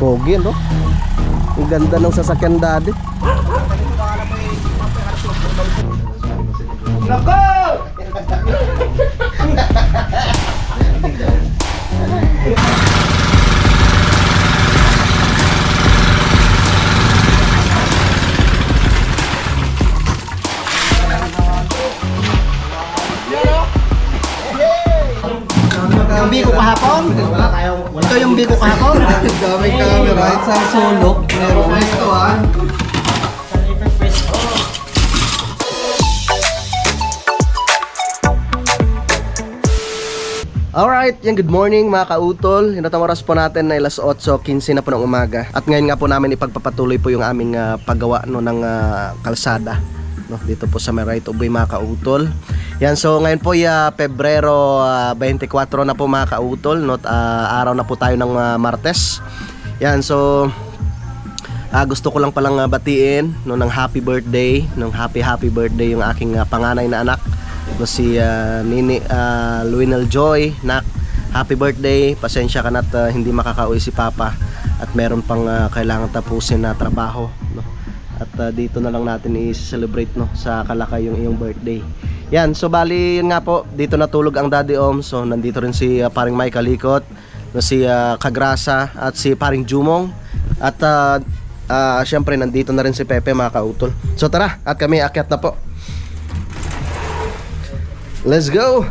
Pogi, no? Ang ganda ng sasakyan, Daddy. Nako! Yung biko kahapon? Ito yung biko kahapon? Dami camera. Isang sulok. Meron na ito ah. Alright, yung good morning mga kautol. Hinatang oras po natin na alas 8:15 na po ng umaga. At ngayon nga po namin ipagpapatuloy po yung aming paggawa no, ng kalsada no, dito po sa may right of way mga kautol. Yan, so ngayon po Pebrero 24 na po mga kautol no, araw na po tayo ng Martes. Yan, so gusto ko lang palang batiin no, ng happy birthday, happy birthday yung aking panganay na anak no, si Nini Luinel Joy. Nak, happy birthday. Pasensya ka na at hindi makakauwi si Papa at meron pang kailangan tapusin na trabaho no? At dito na lang natin i-celebrate no, sa Kalakay yung iyong birthday. Yan, so bali yun nga po, dito natulog ang Daddy Om. So nandito rin si paring Mike Kalikot no, si Kagrasa at si paring Jumong. At syempre nandito na rin si Pepe mga kautol. So tara, at kami akyat na po. Let's go!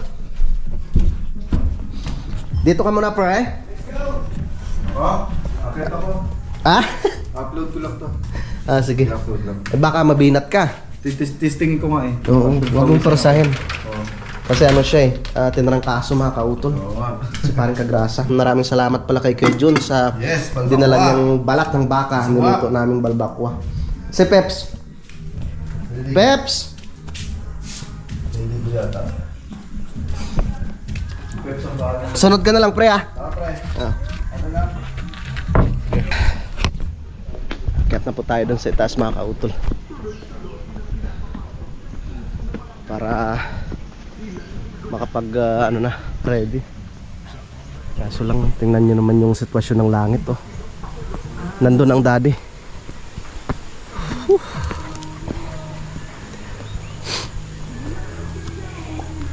Dito ka muna pre. Let's go! Oh, akit ako. Ah? Upload ko lang to. Sige. Upload lang. Baka mabinat ka. Testing ko nga eh. Oo, huwag mong parasahin. Oo. Kasi ano siya tinarang kaso mga kautol. Oo nga. Si paring Kagrasa. Maraming salamat pala kay Kuya Jun sa Yes, balbakwa. dinala niyang balat ng baka. Niluto naming balbakwa. Si Peps. Peps! Hindi ko yata. Peps ang bahala. Sunod ka na lang pre ah. Pre. Ah. Ano lang? Kaya na po tayo dun sa itaas mga kautol. Para makapag ano na, ready. Kaso lang tingnan nyo naman yung sitwasyon ng langit oh. Nandun ang Daddy.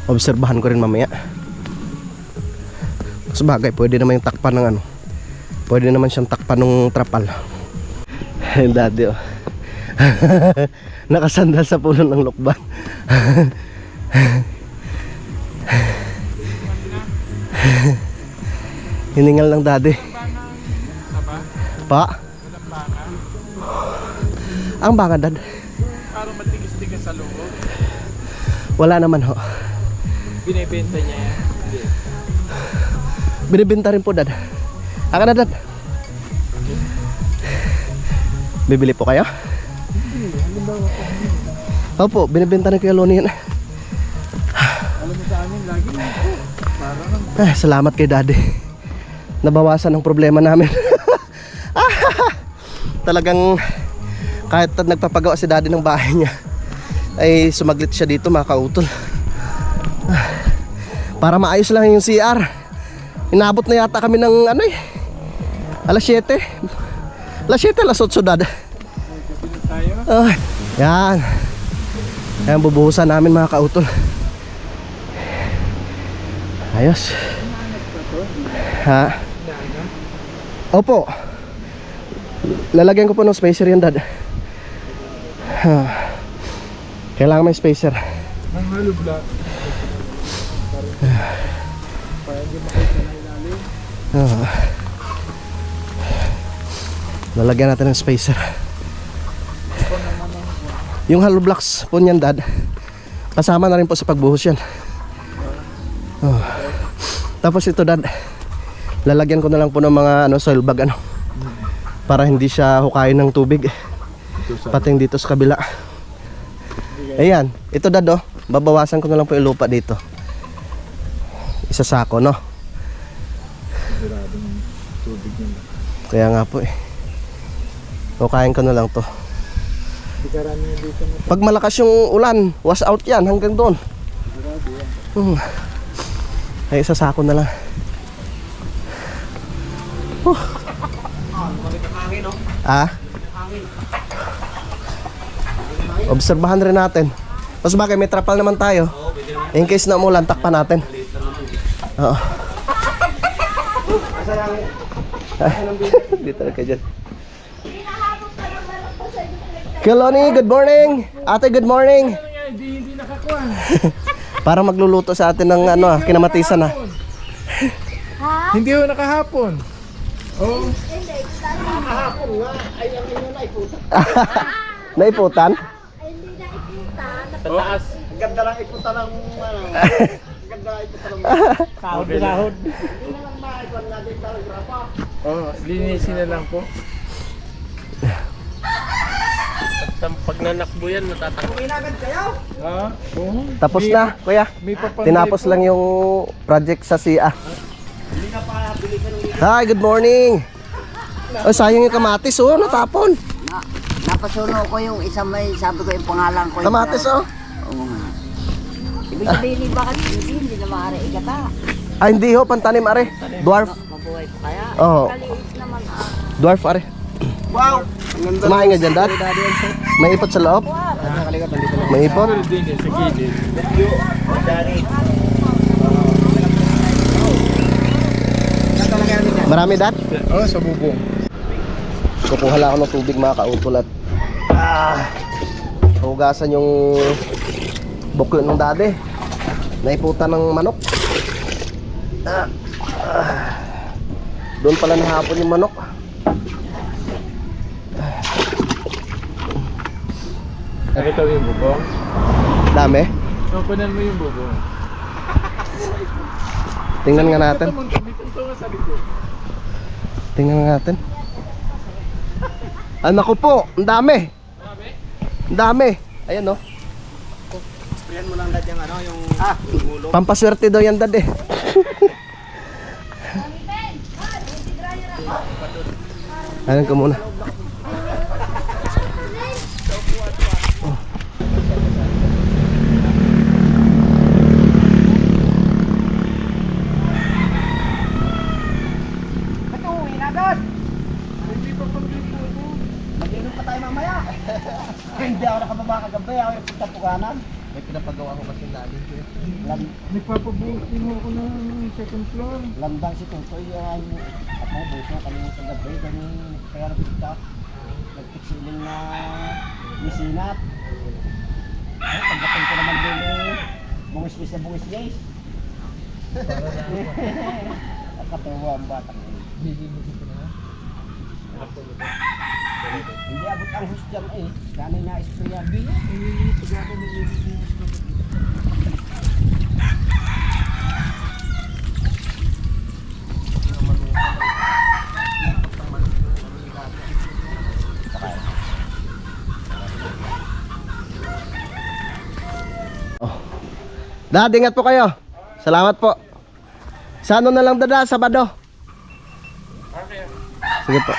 Obserbahan ko rin mamaya. Sabagay, pwede naman yung takpan ng ano. Pwede naman siyang takpan ng trapal. Yung Daddy oh. Nakasandal sa puno ng lukban. Hiningal ng Daddy. Pa? Ang banga Dad. Parang matigas-tigas sa loob. Wala naman ho. Binibenta niya yan. Hindi. Binibenta rin po Dad. Aka na Dad. Bibili po kayo? Opo, binibenta rin kay Loni yan. Alam mo sa amin lagi. Parang Salamat kay Daddy. Nabawasan ang problema namin. Talagang kahit nagpapagawa si Daddy ng bahay niya ay sumaglit siya dito mga kautol. Para maayos lang yung CR. Inabot na yata kami ng ano alas 7. Alas 7, alas 8 Dad. tayo. Yan. Ayan, bubuhusan namin mga kautol. Ayos. Ha? Opo. Lalagyan ko po ng spacer yan Dad. Kailangan may spacer. Ang hollow block. Para hindi makita na ilalim. Lalagyan natin ng spacer. Yung hollow blocks po niyan Dad, kasama na rin po sa pagbuhos yan. Tapos ito Dad, lalagyan ko na lang po ng mga soil bag para hindi siya hukayin ng tubig. Pating dito sa kabila. Ayan, ito Dad babawasan ko na lang po yung lupa dito. Isasako no. Kaya nga po hukayin ko na lang to. Pag malakas yung ulan, wash out yan hanggang doon. Ay, isasako na lang. Ah? Obserbahan rin natin. Tapos bakit may trapal naman tayo? In case na umulan, takpan natin. Oo. Dito na ka dyan. Kiloni, good morning. Ate, good morning. Hindi nakakuha. Para magluluto sa atin ng ano, kinamatisan na. Hindi ho nakahapon. Oh. Naiputan? Hindi na iputan. Taas. Ang ganda lang ipunta ng ano. Ang ganda lang ipunta ng Sahod. Hindi naman maikon natin talaga pa. Oh, linisin na lang po. Pag nanakbo yan, matatakbo. Inagad kayo? Ha? Oh. Tapos na, kuya. May papantay Tinapos po. lang yung project sa SIA. Hi, good morning. Oh, sayang yung kamatis, oh, natapon. Napasuno ko yung isang may sabi ko yung pangalan ko. Kamatis, oh. Oo nga. Ibig sabihin ni bakit hindi na maaari ikata. Ah, hindi ho, pantanim, are. Dwarf. Mabuhay pa kaya. Oo. Kaliit naman Dwarf, are. Wow! Kumain nga dyan, Dad. May ipot sa loob. May ipot. Din eh, sa gilid. Marami, Dad. Oh, sa bubong. Kukuha lang ako ng tubig, mga kautol, at hugasan yung buko ng dade. Naiputan ng manok. Doon pala nahapon yung manok. Nakita mo yung bubong? Dami. Kapanan mo yung bubong. Tingnan nga natin. Dito nga sa likod. Tingnan nga natin. Anak ko po, ang dami. Ang dami. Ayan, no. Sprayan mo lang dad yung ano, yung ulo. Pampaswerte daw yan, Dad, eh. Ayan ka muna. Mag-inom pa tayo mamaya. Hindi ako nakababa kagabi, ako yung punta Puganan. May pinapagawa ko kasi natin. Nagpapabuhos din mo ako ng second floor. Landang si Tutoy, at mga buhos na kami sa gabi, kami kaya nagpunta. Nagpiksiling na misinat. Ay, pagdating ko naman din bungis-bis na bungis guys. Nakatawa ang batang yun. Hindi abot ang hus dyan eh. Ganay na isprayan. Dad, ingat po kayo. Salamat po. Sa ano na lang, Dada? Sabado. Sige po.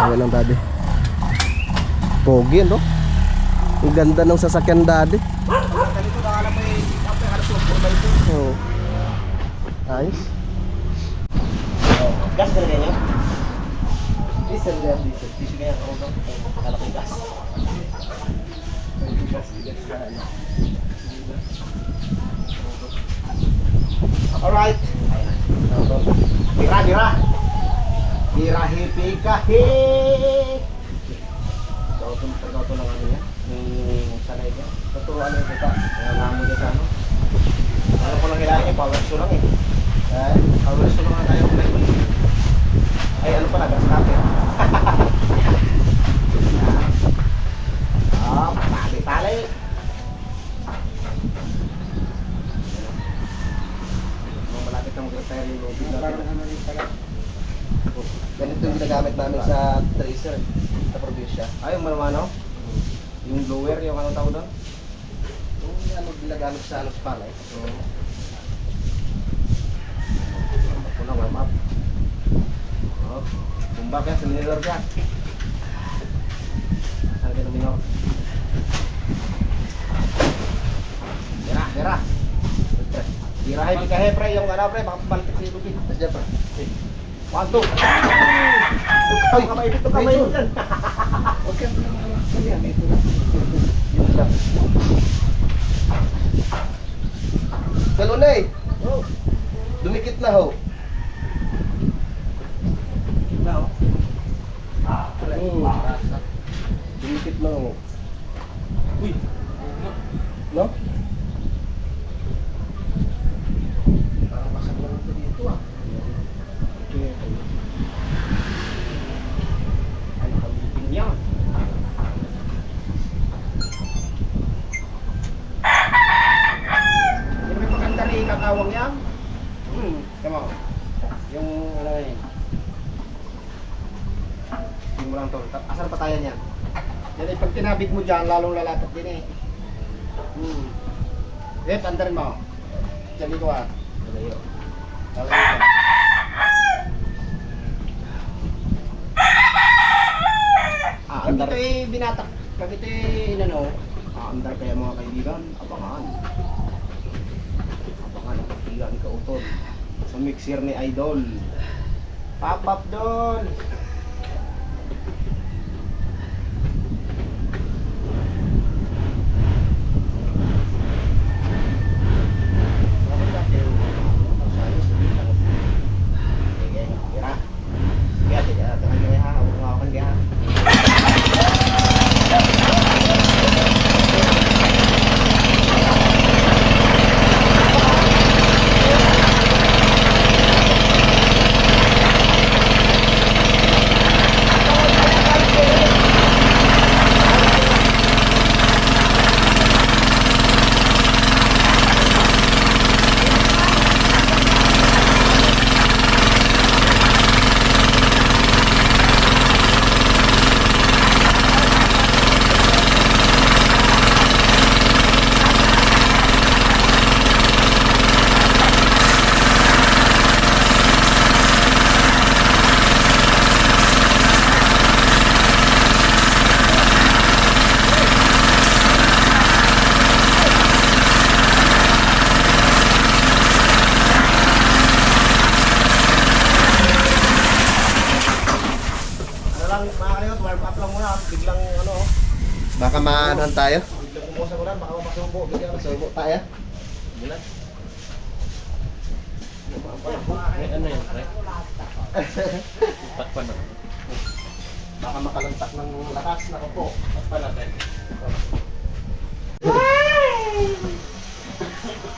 Ayan lang, Daddy. Pogi, no? Ang ganda ng sasakyan, Daddy. Oo. Ayos. Gas talaga niya? Diesel yan, diesel. Tissue kaya ako daw. Akala ko gas. Alright. Dira, dira. Dira, hipi kahi. Ito lang ano yan. Yung sanay niya. Tuturuan rin kita. Kaya namo niya sa ano. Ano ko lang kailangan niya, power shoe lang eh. Power shoe lang nga tayo. Ay, ano pala, gas natin. Tali-tali. Malapit na mag-retire yung lobby natin. Ganito yung ginagamit namin sa tracer sa probinsya. Ay, yung malumano? Yung blower, yung anong tawag doon? Yung ano ginagamit sa alos palay. So, ako na warm up. Oh, bumbak yan, silinidor ka. Saan ka namin ako? Dira, dira. Dirahin ka he, pre, yung ano, pre, baka pabalik sa ilugin. Tapos dyan, pre. 1, 2. Ay, ito kamay mo yan. Yun siya. Salunay! Dumikit na ho. Dumikit na ho. Uy! No? Parang basag lang ito dito ah. Ay, pag-ibig niya. Hindi may maganda rin kakawang yan. Tama ko. Yung ano eh. Hindi mo lang to. Asan patayan yan? Yan eh, pag tinabig mo dyan, lalong lalapat din eh. Eh, andarin mo. Diyan dito ah. Lalayo. Lalayo ka. Andar. Ito eh, binatak. Pag ito eh, inano, andar kaya mga kaibigan, abangan. Abangan ang kaibigan ka utol. Sa mixer ni Idol. Pop-up doon! Biglang ano, Baka maanuhan tayo. biglang umusa ko na, baka mapasubo, biglang Subo tayo. Bulan. Ano yan, pre? Takpan na. Baka makalantak ng lakas na po. Takpan natin.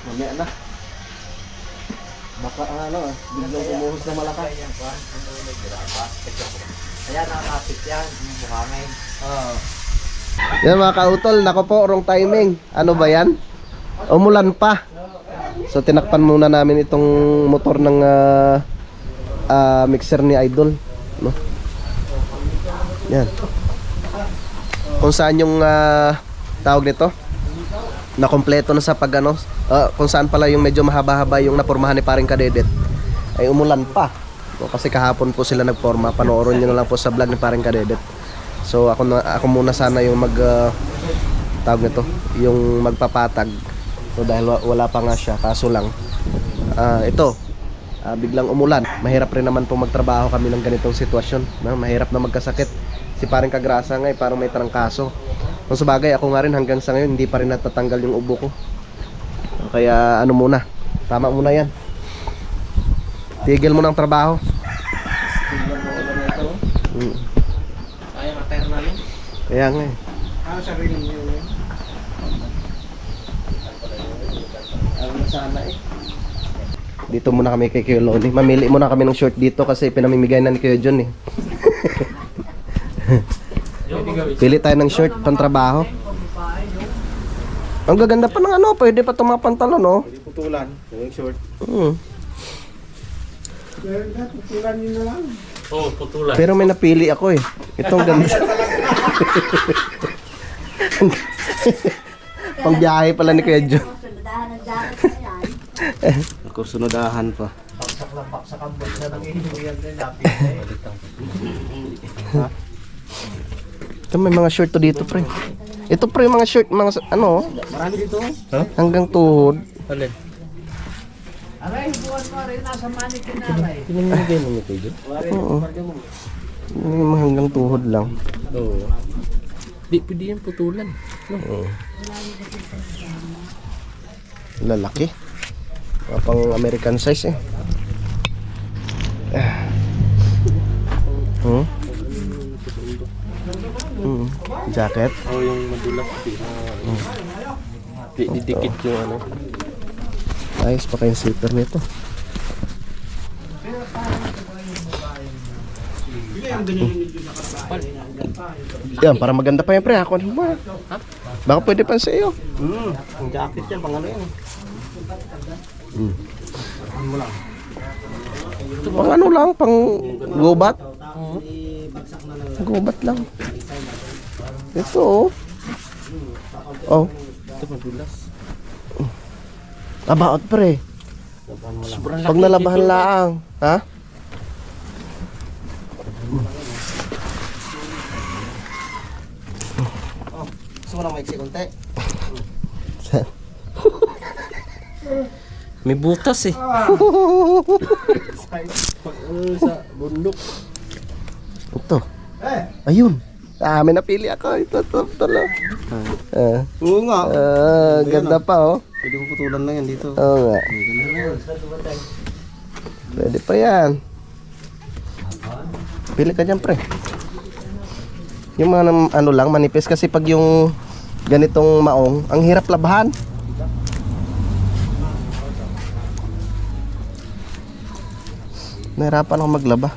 Mamaya na. Baka ano, biglang umuhos na malakas. Kaya nakakapit yan, yung buhangin. Yan mga kautol, nako po, wrong timing. Ano ba yan? Umulan pa. So tinakpan muna namin itong motor ng mixer ni Idol, no? Yan. Kung saan yung tawag nito? Na kompleto na sa pag ano, kung saan pala yung medyo mahaba-haba yung napurmahan ni paring Kadedet, ay umulan pa. So, kasi kahapon po sila nagporma, panoorin nyo na lang po sa vlog ni paring Kadedet. So ako muna sana yung tawag nito, yung magpapatag. So dahil wala pa nga siya, kaso lang biglang umulan. Mahirap rin naman po magtrabaho kami ng ganitong sitwasyon, no? Mahirap na magkasakit. Si paring Kagrasa nga parang may trangkaso. Kung sa bagay, ako nga rin hanggang sa ngayon hindi pa rin natatanggal yung ubo ko. Kaya ano muna, tama muna yan. Tigil mo ng trabaho. Kaya matayar namin. Kaya nga eh. Ano sarili niyo yun? Ano na sana eh. Dito muna kami kay Kuya Loni. Mamili muna kami ng short dito kasi pinamimigay na ni Kuya John eh. Pili tayo ng short pang trabaho. Ang gaganda pa ng ano, pwede pa itong mga pantalon oh. putulan, yung short. Pero tutulan niyo na lang. Oo, putulan. Pero may napili ako eh. Itong ganda. Pang biyahe pala ni Kuya John. Sundahan ng jacket na yan. Ako sunodahan pa. Baksak ang bulsa ng inuyan din, lapit eh. Ito may mga short to dito pre. Ito pre mga short, mga ano Marami dito. hanggang tuhod. Alin? Aray, buwan mo rin nasa mannequin na aray. Oo. Yung hanggang tuhod lang. Oo. Di pwede yung putulan. No? Oo. Lalaki. Pang American size eh. Hmm? Hmm. Jacket. Oh, yung madulas. Di didikit yung ano. Ayos pa kayong slipper nito. Yan, para maganda pa yan pre. Ako naman. Baka pwede pa sa iyo. Ang jacket yan, pang ano yan. Pang ano lang, pang gubat. Gubat lang. Ito oh. Oh. Ito madulas. About pre. Pag nalabahan laang. Ha? Gusto mo lang maiksi konti? May butas eh. Sa bundok. Ito. Ayun. May napili ako. Ito lang. Oo nga. Ganda pa oh. Pwede mo putulan lang yan dito. Oo nga. Pwede pa yan. Pili ka dyan pre. Yung mga ano lang, manipis kasi pag yung ganitong maong, ang hirap labahan. Nahirapan ako maglaba.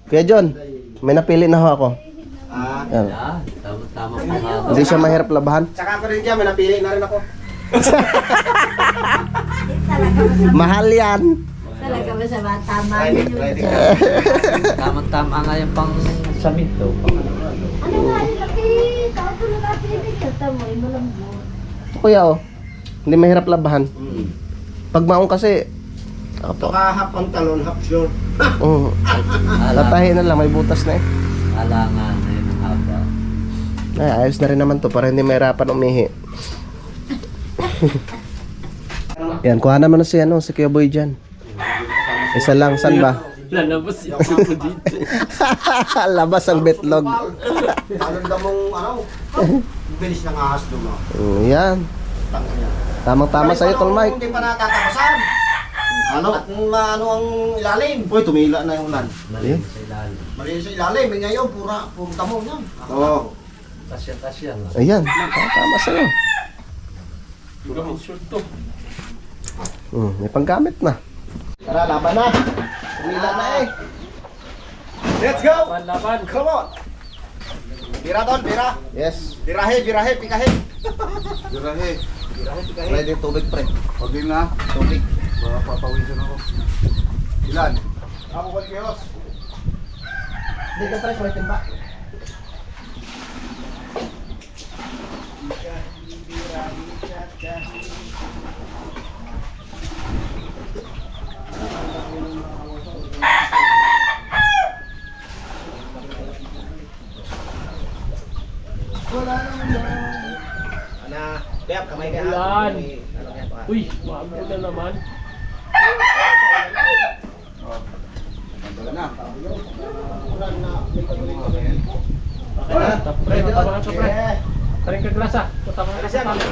Kuya John, may napili na ho ako. Yan. Hindi siya mahirap labahan. Tsaka ako rin dyan, may napili na rin ako. Mahal yan. Talaga ba sa mga tama Ay, yun yung ready. Tama-tama nga yung pang saminto. Ano nga, laki. Tao ko na natin yung kata mo, ay malambot. Kuya oh, hindi mahirap labahan. Pag maong kasi, Ito ka half pantalon, half short. latahin na lang, may butas na eh. Alangan na yun ang haba. Ay, ayos na rin naman to para hindi mahirapan umihi. Yan, kuha naman na si Kuya Boy dyan. Isa lang, saan ba? Lalabas yung ako dito. Labas ang betlog. Ano na mong, bilis ng ahas doon mo. Yan. Tamang-tama sa'yo, Tol Mike. Hindi pa natatapasan. Ano? At ano ang ilalim? Uy, tumila na yung ulan. Yan. Malinis sa ilalim. Eh, ngayon, puro damo niyan. Oo. Tasya-tasya. Ayan, tama sa'yo. Gamit short to. May panggamit na. Tara, laban na. Tumila na eh. Let's go! Laban. Come on! Bira doon, bira. Yes. Birahe, pikahe. Birahe. Pikahe. Ready tubig pre. Pagin na. Tubig. Baka papawisan ako. Ilan? Ako ko kiyos. Dito pre, may timba. Ana, Beb, kamay ka. Ulan. Ano yan pa? Uy, maamo na naman. Wala na. Pre, matabangan ka pre. Taring ka glasa. Matabangan ka sa tama.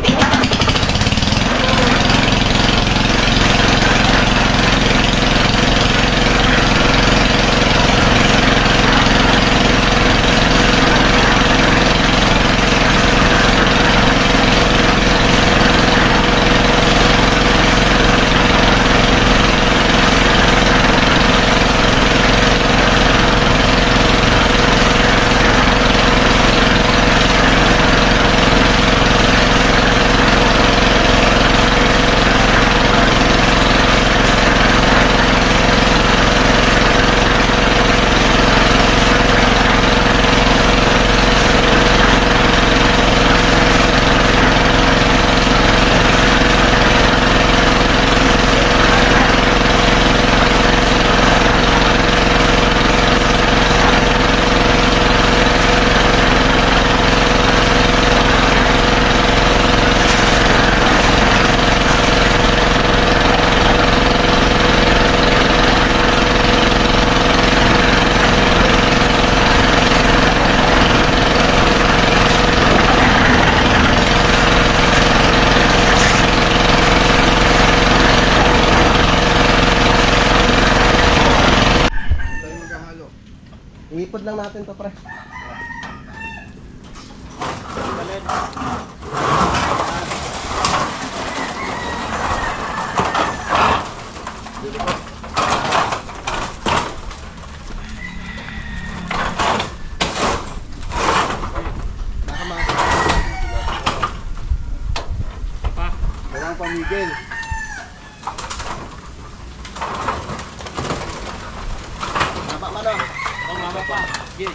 Iipod lang natin to, pre. Walang pamigil. Tama man o. Mama pa. Sige.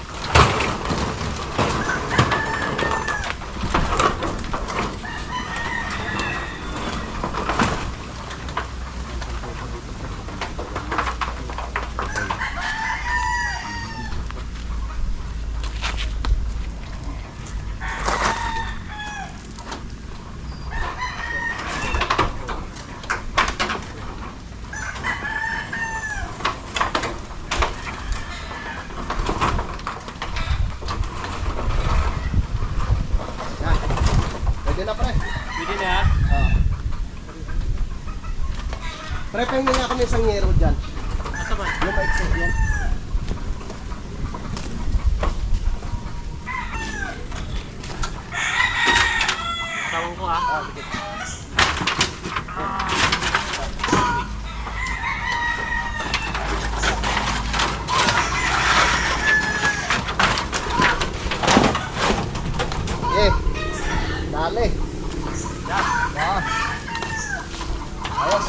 Pwede na, pre. Pwede na. Pre, pahingin nga kami isang yero dyan. Asa ba? Yung maiksi yan. Tawang ko ah. Eh, dali. Ah. Ayos.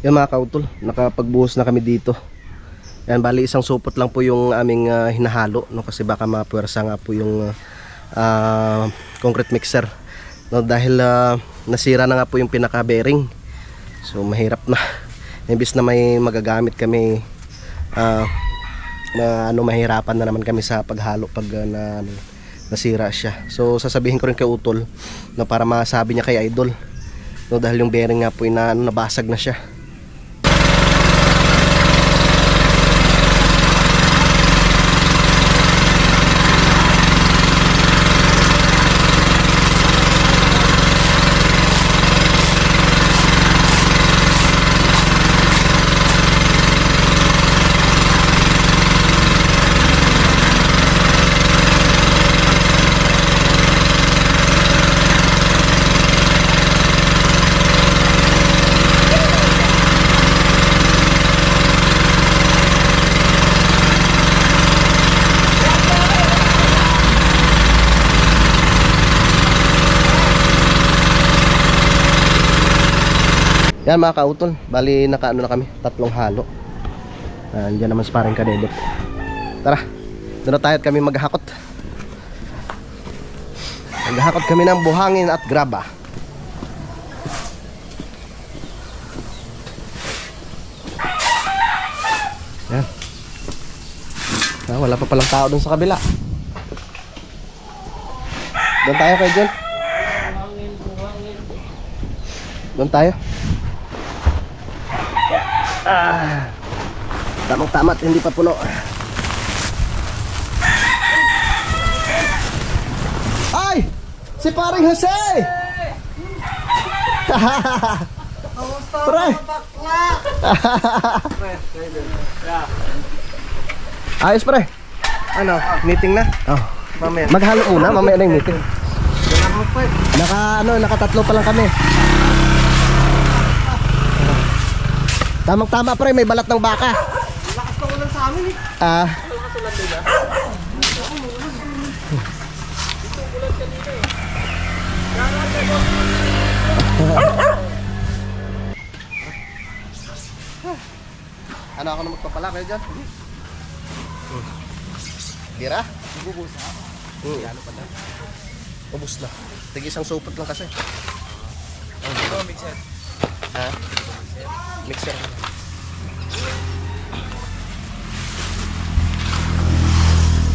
Yan mga kautol, nakapagbuhos na kami dito. Yan, bali isang supot lang po yung aming hinahalo, no, kasi baka mapuwersa nga po yung concrete mixer, no, dahil nasira na nga po yung pinaka bearing. So mahirap na. Imbis na may magagamit kami, na mahirapan na naman kami sa paghalo pag nasira siya. So sasabihin ko rin kay Utol, no, para masabi niya kay Idol, no, dahil yung bearing nga po nabasag na siya. Yan mga kautol, bali nakaano na kami, 3 halo. Andiyan naman si paring kadedep. Tara, doon na tayo at kami maghakot. Maghakot kami ng buhangin at graba. Yan. Wala pa palang tao doon sa kabila. Doon tayo kay John. Doon tayo. Tamang-tama at hindi pa puno. Ay! Si paring Jose! Pre! Ayos pre. Ano? Meeting na? Oh. Mamaya. Maghalo muna, mamaya na yung meeting. Naka-3 pa lang kami. Tamang-tama pre, may balat ng baka. Lakas pa ulan sa amin eh. Lakas ulan din ah. Ano ako na magpapala kayo dyan? Gira? Bubus ha? Ano pa na? Ubus na. Tig isang supot lang kasi. Ito, mixer. Ha? Mixer.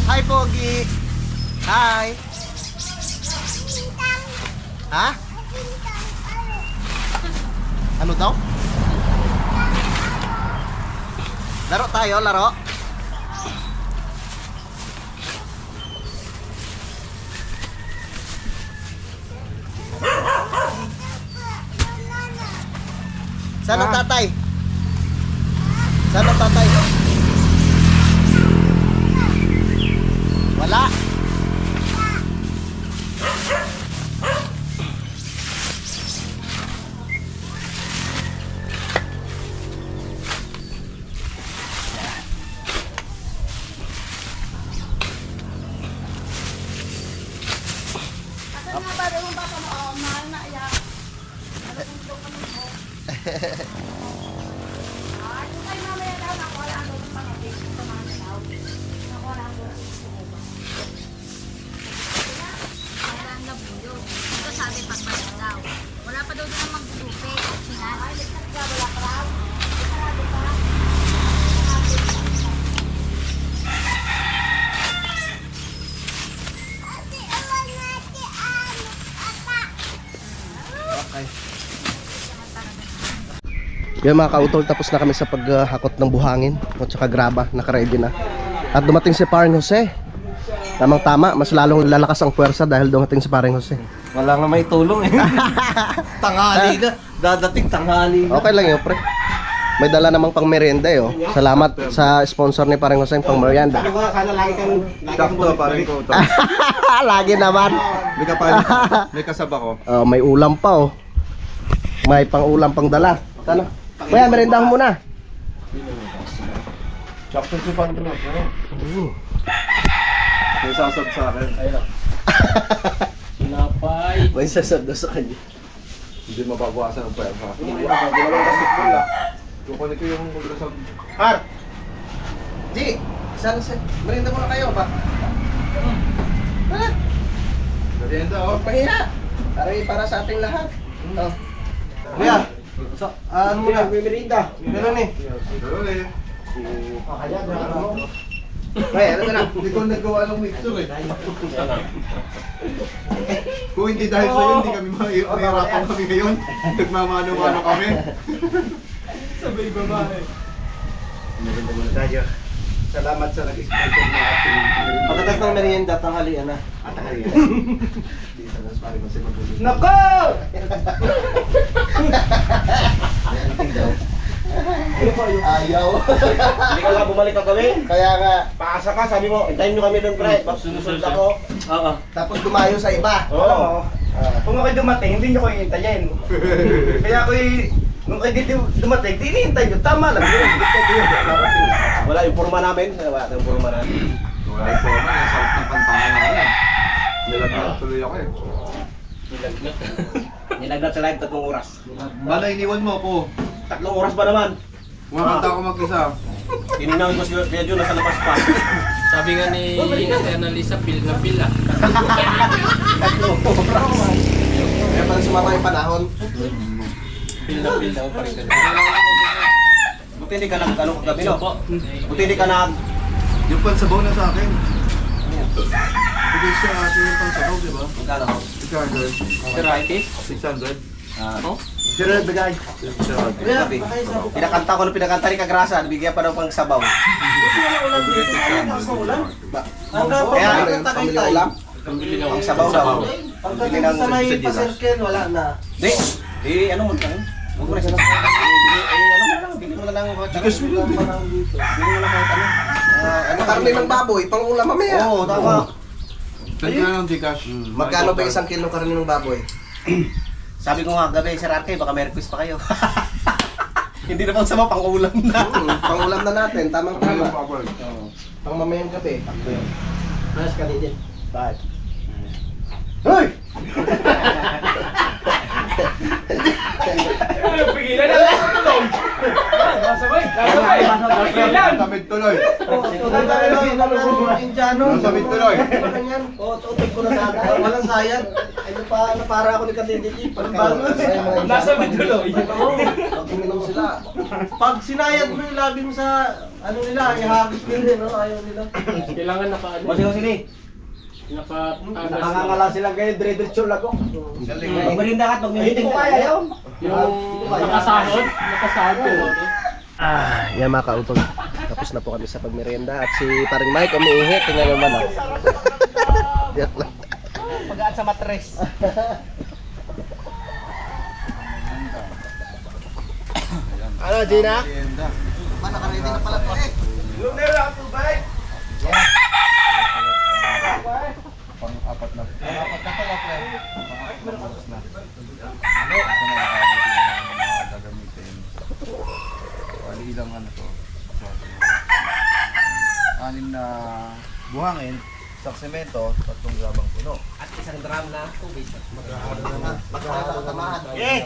Hi Pogi! Hi! Ha? Ano daw? Laro tayo, laro. Saan ang tatay? Saan ang tatay? Wala. Asan nga ba yung bata mo? Oh, mahal na yan. Ano kung ito ka mo? Ay, kung kayo mamaya daw, nakuha lang ako ng pangapit. Ito mga daw. Nakuha lang ako ng sumuba. Parang nabuyo. Ito sabi pagpalit daw. Wala pa daw doon ang magtupit. Sinan. Ay, nagkat ka, wala ka raw. Sarado pa. Okay. Yung mga kautol, tapos na kami sa paghakot ng buhangin at saka graba, nakaready na. At dumating si Paring Jose. Tamang tama, mas lalong lalakas ang puwersa dahil dumating si Paring Jose. Wala nga may tulong eh. Tanghali na. Dadating tanghali na. Okay lang yun, pre. May dala namang pang merienda eh, oh. Salamat sa sponsor ni Paring Jose, pang merienda. Sana lagi kang Sakto, parang ko. Lagi naman. May may kasaba ko. May ulam pa, oh. May pang ulam pang dala. Sana. Kuya, meriendahan mo na. Sakto si Pang Drop. May sasab sa akin. Sinapay. May sasabda sa kanya. Hindi mababawasan ang pera. Kukunin ko yung maglasab. Har! Di! Sana sa... Merienda muna kayo ba? Tara! Merienda oh. Mahiya! Para sa ating lahat. Oh. Kuya! So, ano muna? Merienda. Meron eh. Pero eh. Kuya, ano ka na? Hindi ko nagawa ng mixer eh. Kung hindi dahil sa'yo, hindi kami mahirapan kami ngayon. Nagmamano-mano kami. Sabay babae. Merienda muna tayo. Salamat sa nag-sponsor na ating Pagkatas ng merienda, tanghalian na. Tanghalian. Hindi sa nas pare kasi magulit. Nako! Ayaw. Hindi ka nga bumalik ka kami. Kaya nga, Paasa ka, sabi mo, hintayin nyo kami doon, pre. Susunod ako. Oo. tapos dumayo sa iba. Oo. Kung ako'y dumating, hindi nyo ko hintayin. Kaya ako'y, nung kayo dito dumating, di hinihintay nyo. Tama lang yun. Wala yung forma namin. Wala yung forma namin. Wala po naman, ang sarap ng pantangan na yan. Nilagnat tuloy ako eh. Nilagnat sa live 3 oras. Bala, iniwan mo ako. 3 oras ba naman? Umakanta ako mag-isa. Tininawin ko si Kuya Jun, nasa labas pa. Sabi nga ni Annalisa, pil na pil ah. 3 oras. Kaya pala sumama yung panahon. Pil na pil daw pa rin. Buti hindi ka nag-ano kagabi, no? Buti hindi ka nag... Yung pansabaw na sa akin. Hindi siya yung pansabaw, di ba? Magkano? 600. Variety? 600. Sino nagbigay? 600. Gabi. Pinakanta ko nung pinakanta ni Kagrasa, nabigyan pa daw pang sabaw. Kaya, Pamili ulam? Pambili daw. ang sabaw daw. Bili ng... Sa may pa-circle, wala na. Di, ano mo lang? Huwag mo na siya. Ano mo lang, bili mo na lang. Bili mo lang kahit ano. Ano karne ng baboy, pang ulam mamaya. Oo, tama. Saan ka ng Gcash? Magkano ba isang kilo karne ng baboy? Sabi ko nga, gabi, Sir Arke, baka may request pa kayo. Hindi na pang sama, pang ulam na. Pang ulam na natin, tamang tama. Pang mamayang gabi. Mas ka din. Bakit? Hoy! Pigilan na lang tulong. Masabay. Pigilan. Tamid tuloy. Indiano. Masamit tuloy. Oo, tutok ko na sa akin. Walang sayang. Ano pa, napara ako ni Katindiki. Nasa miduloy. Pag uminom sila. Pag sinayad mo yung labi mo sa ano nila, ihagis nila, no? Ayaw nila. Kailangan nakaano. Masing sini. Nakangangala sila ngayon, dire-diretso lang ko. Galing. Magmerinda ka, Hindi ko kaya yun. Yung nakasahod ko. Yan mga kautol. Tapos na po kami sa pagmerienda at si paring Mike umiihi. Tingnan naman ah. Yan lang. Pag-aan sa matres. Ano, Gina? Nakaready na pala to eh. Pang-apat na. Apat na pala pre. Pang-apat na. Ano? Ito na nakaready na mga gagamitin. Bali ilang ano to? Anim na buhangin, isang semento, 3 grabang puno. At isang drum na tubig. Magkakatamahan. Eh!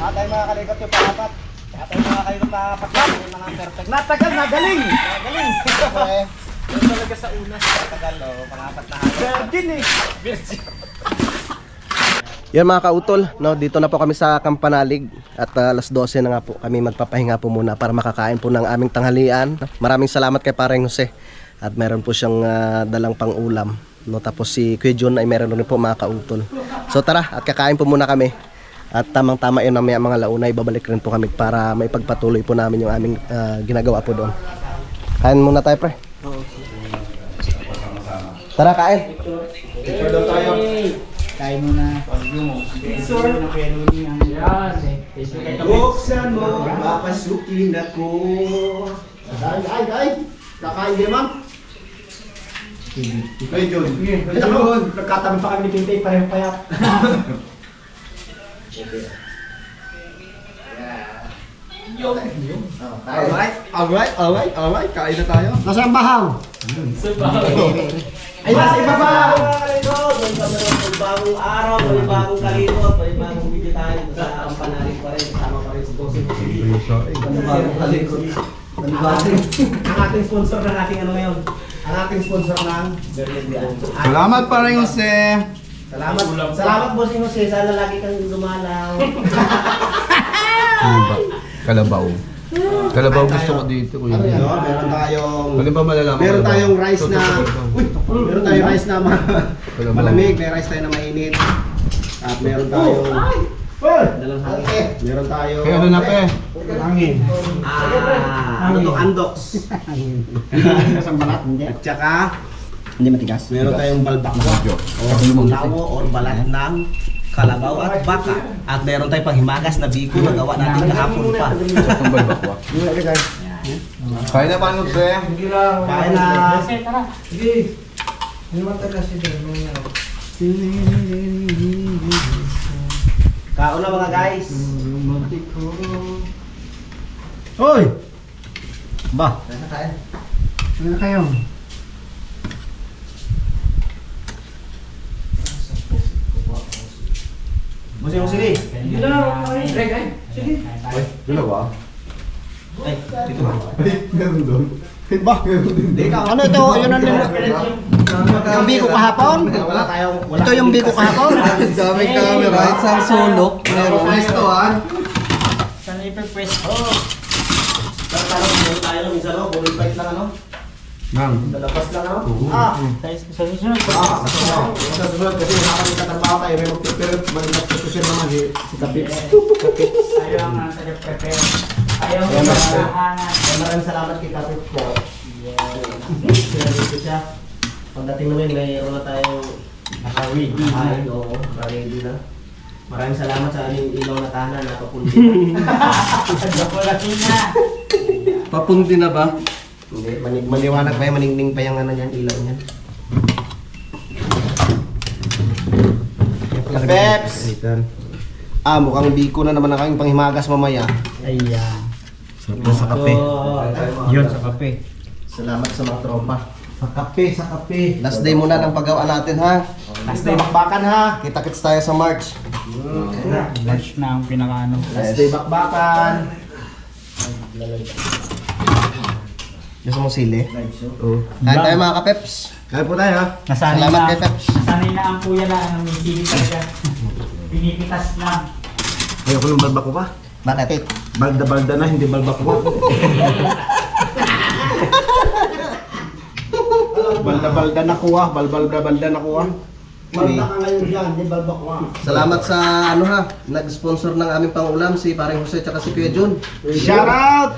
Atay mga kaligot yung pangapat. Atay mga kaligot na apat. Mga perfect. Natagal na, galing! Galing! Yung talaga sa una. Tagal o, pangapat na hangin. Virgin eh. Yan mga kautol, no, dito na po kami sa Kampanalig at alas 12 na nga po kami magpapahinga po muna para makakain po ng aming tanghalian. Maraming salamat kay Pareng Jose at meron po siyang dalang pang ulam, no, tapos si Kuya John ay meron rin po mga kautol. So tara at kakain po muna kami at tamang-tama yun mamaya mga launay babalik rin po kami para maipagpatuloy po namin yung aming ginagawa po doon. Kain muna tayo pre. Tara kain. Kain mo na. Yan. Buksan mo, papasukin ako. Ay. Kakain din, ma'am. Ay, John. Nagkatabi pa kami ni Tintay, parehong payat. Alright. Kain na tayo. Nasa bahaw. Ay, nasa ibabaw! May bagong araw, may bagong kalibot, may bagong video tayo sa Ampanalig pa rin, kasama pa rin si Bossing. Bagong kalibot. Ang ating sponsor ng ating ano ngayon? Ang ating sponsor ng Berlindian. Salamat pa rin, Jose. Salamat Bossing Jose, sana lagi kang dumalaw. Kalabaw. Kalabaw gusto ko dito, kuya. Meron tayong Ano ba malalaman? Meron tayong rice na meron tayong rice na Kalabaw. malamig, may rice tayo na mainit. At meron tayong dalang hangin. Meron tayong Kaya ano na, pe? hangin. Ano to? Andox. Kasang balat? Hindi. At saka hindi matigas. Meron tayong balbakwa o lawo or balat ng kalabaw at baka. At meron tayong panghimagas na biko na gawa natin kahapon pa. Itong balbakwa. Kain na paano, pe? Kaya na. Kaon na mga guys. Hoy! Ba? Ano na kayo? Musing sige. Dalawa? Ay, dito ba? Meron doon. Ba? Ano ito? Yun ang yung biko kahapon? Wala tayong ito yung biko kahapon? Daming camera. Isang sulok. Meron pwestuhan. Sana ipe-press. Meron tayo ng isa no? Bullet bite lang ano? Nang. Lalabas lang ano? Sa susunod. Sa susunod kasi habang nagtatrabaho tayo, may mag-prepare naman si Kapips. Ayaw ang taga-prepare. Ayaw Kaya ang mas- taga-ahanan. Maraming salamat kay Kapips po. Sinalito siya. Pagdating namin, mayroon na tayong Naka-ready. kain. Oo, ready na. Maraming salamat sa aming ilaw na tahanan na papundi. Nakulaki na. Papundi na ba? Hindi, maliwanag pa yan, maningning pa yung ano niyan, ilaw niyan. Peps! Mukhang biko na naman ang kaming panghimagas mamaya. Ayan. Sa kape. Yun, sa kape. Salamat sa mga tropa. Sa kape. Last day muna ng paggawa natin ha. Last day bakbakan ha. Kita-kits tayo sa March. Lunch na ang pinakaano. Last day bakbakan. Gusto mo sili? Oo. Kain tayo mga kapeps. Kaya po tayo ha. Nasanay Salamat na. kay Peps. Nasanay na ang kuya na ang sili talaga. Pinipitas lang. Ayoko ng balbako pa. Bakit? Balda-balda na, hindi balbako. Balda-balda na kuha, balda na kuha. Balda ka ngayon dyan, hindi balbako. Salamat sa ano ha, nag-sponsor ng aming pangulam si Paring Jose at si Kuya Jun. Shout out!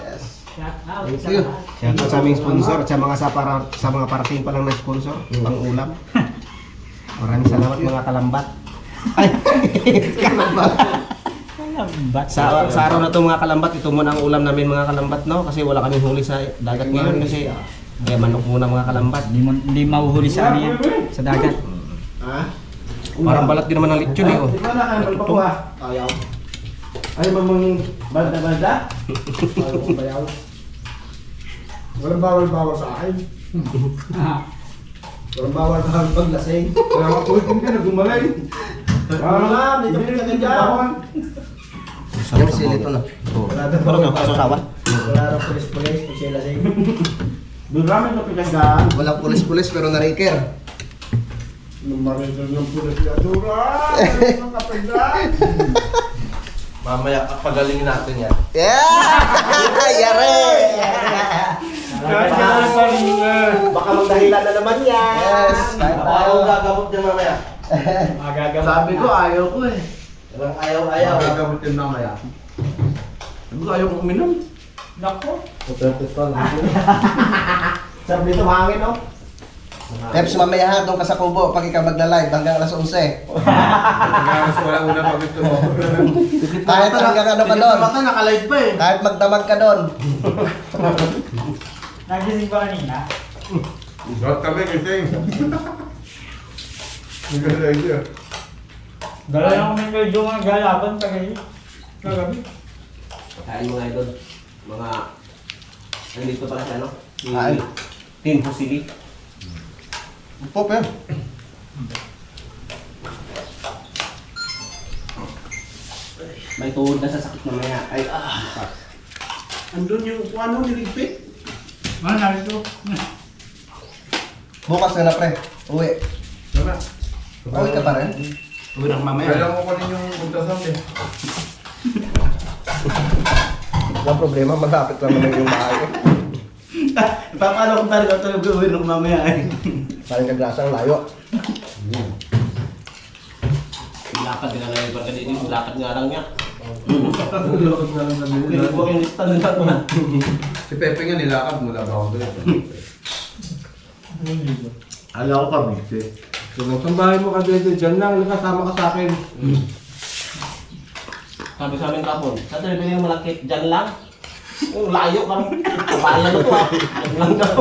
Shout out. Thank you. Shout out sa aming sponsor at sa mga parating pa lang na sponsor, pang ulam. Maraming salamat mga kalambat. Ay, kalambat. Kalambat. Sa araw na to mga kalambat, ito muna ang ulam namin mga kalambat no kasi wala kaming huli sa dagat ngayon kasi kaya manok muna mga kalambat. Hindi mahuhuli sa ano yan. Sa dagat. Ha? Parang balat din naman ng lechon eh. Oh. Di ba na kayo balbako ha? Ayaw. Ay mamang balda-balda? Ayaw. Walang bawal-bawal sa akin. Walang bawal-bawal paglasing. Kaya makulitin ka na gumalay. Ma'am, dito po ka dyan. Yung sili to na. Wala daw kasasawan. Wala daw pulis-pulis, kung siya lasing. Doon namin na pinanggaan. Walang pulis-pulis pero nariker. Lumarin ng pulis na dura. Mga kapagdan. Mamaya pagalingin natin yan. Yeah! Yare! Baka magdahilan na naman yan. Yes! Kahit tayo gagamot din mamaya. Magagamot Sabi ko, na. ayaw ko eh. Walang ayaw-ayaw. Gagamutin mamaya. Sabi ko, ayaw kong uminom. Nako. Sabi dito hangin no? Peps, mamaya ha, doon ka sa kubo pag ikaw magla-live hanggang alas 11. Nagagas ko lang una pag ito mo. Kahit hanggang ano ka doon. Baka nakalive pa eh. Kahit magdamag ka doon. Nagising ba kanina? Got kami gising. Ang ganda idea. Dala lang kami medyo mga galaban kagabi. Kain mga idol. Mga... Nandito pala siya, no? Kain. Tin Husili. Pop yan. May tuhod na sa sakit mamaya. Ay, Andun yung ano niligpit. Ano narito? Bukas ka na pre. Uwi. Diba? Uwi ka pa rin? Uwi na mamaya. Kailangan ko kunin yung ultrasound eh. Walang problema, malapit lang naman yung bahay ko. Papalo ko talaga ito uwi na mamaya eh. Parang kaglasang layo. lakad nga lang yung barkadin. Lakad nga lang niya. Lakad na lang namin. Hindi ko yung lista nila ko na. Si Pepe nga nilakad mula ba ako doon. Ala ko kami. Kung ang bahay mo ka dito, dyan lang, kasama ka sa akin. Sabi sa amin kapon, sa telepono yung malaki, dyan lang. Yung layo parang kabayan ito ah. Dyan lang daw.